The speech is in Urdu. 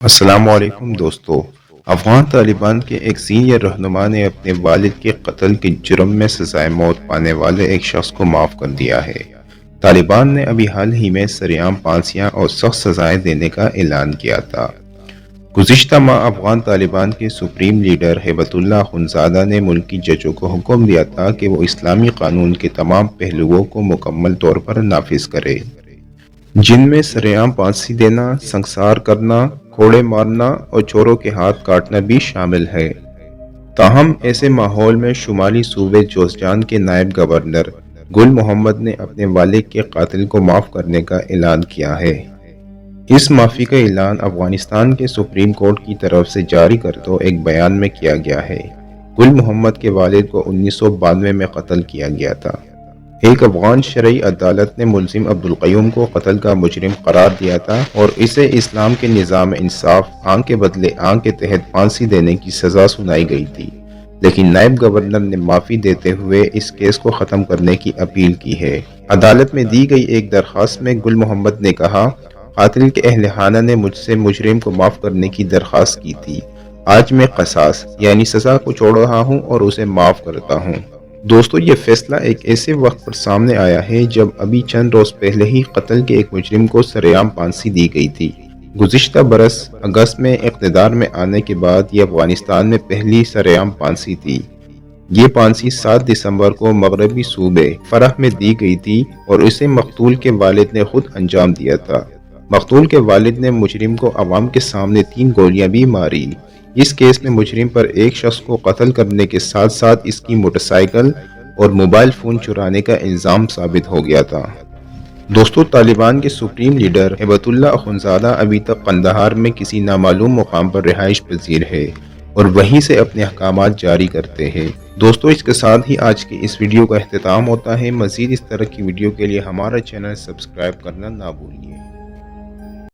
السلام علیکم دوستو۔ افغان طالبان کے ایک سینئر رہنما نے اپنے والد کے قتل کے جرم میں سزائے موت پانے والے ایک شخص کو معاف کر دیا ہے۔ طالبان نے ابھی حال ہی میں سرعام پھانسیاں اور سخت سزائیں دینے کا اعلان کیا تھا۔ گزشتہ ماہ افغان طالبان کے سپریم لیڈر ہیبت اللہ اخندزادہ نے ملکی ججوں کو حکم دیا تھا کہ وہ اسلامی قانون کے تمام پہلوؤں کو مکمل طور پر نافذ کرے، جن میں سرعام پھانسی دینا، سنسار کرنا، کوڑے مارنا اور چوروں کے ہاتھ کاٹنا بھی شامل ہے۔ تاہم ایسے ماحول میں شمالی صوبے جوزجان کے نائب گورنر گل محمد نے اپنے والد کے قاتل کو معاف کرنے کا اعلان کیا ہے۔ اس معافی کا اعلان افغانستان کے سپریم کورٹ کی طرف سے جاری کردہ ایک بیان میں کیا گیا ہے۔ گل محمد کے والد کو 1992 میں قتل کیا گیا تھا۔ ایک افغان شرعی عدالت نے ملزم عبدالقیوم کو قتل کا مجرم قرار دیا تھا اور اسے اسلام کے نظام انصاف آنکھ کے بدلے آنکھ کے تحت پھانسی دینے کی سزا سنائی گئی تھی، لیکن نائب گورنر نے معافی دیتے ہوئے اس کیس کو ختم کرنے کی اپیل کی ہے۔ عدالت میں دی گئی ایک درخواست میں گل محمد نے کہا، قاتل کے اہل خانہ نے مجھ سے مجرم کو معاف کرنے کی درخواست کی تھی۔ آج میں قصاص یعنی سزا کو چھوڑ رہا ہوں اور اسے معاف کرتا ہوں۔ دوستو، یہ فیصلہ ایک ایسے وقت پر سامنے آیا ہے جب ابھی چند روز پہلے ہی قتل کے ایک مجرم کو سرعام پھانسی دی گئی تھی۔ گزشتہ برس اگست میں اقتدار میں آنے کے بعد یہ افغانستان میں پہلی سرعام پھانسی تھی۔ یہ پھانسی 7 دسمبر کو مغربی صوبے فرح میں دی گئی تھی اور اسے مقتول کے والد نے خود انجام دیا تھا۔ مقتول کے والد نے مجرم کو عوام کے سامنے 3 گولیاں بھی ماری۔ اس کیس میں مجرم پر ایک شخص کو قتل کرنے کے ساتھ ساتھ اس کی موٹر سائیکل اور موبائل فون چرانے کا الزام ثابت ہو گیا تھا۔ دوستو، طالبان کے سپریم لیڈر ہیبت اللہ اخندزادہ ابھی تک قندھار میں کسی نامعلوم مقام پر رہائش پذیر ہے اور وہیں سے اپنے احکامات جاری کرتے ہیں۔ دوستو، اس کے ساتھ ہی آج کی اس ویڈیو کا اختتام ہوتا ہے۔ مزید اس طرح کی ویڈیو کے لیے ہمارا چینل سبسکرائب کرنا نہ بھولیے۔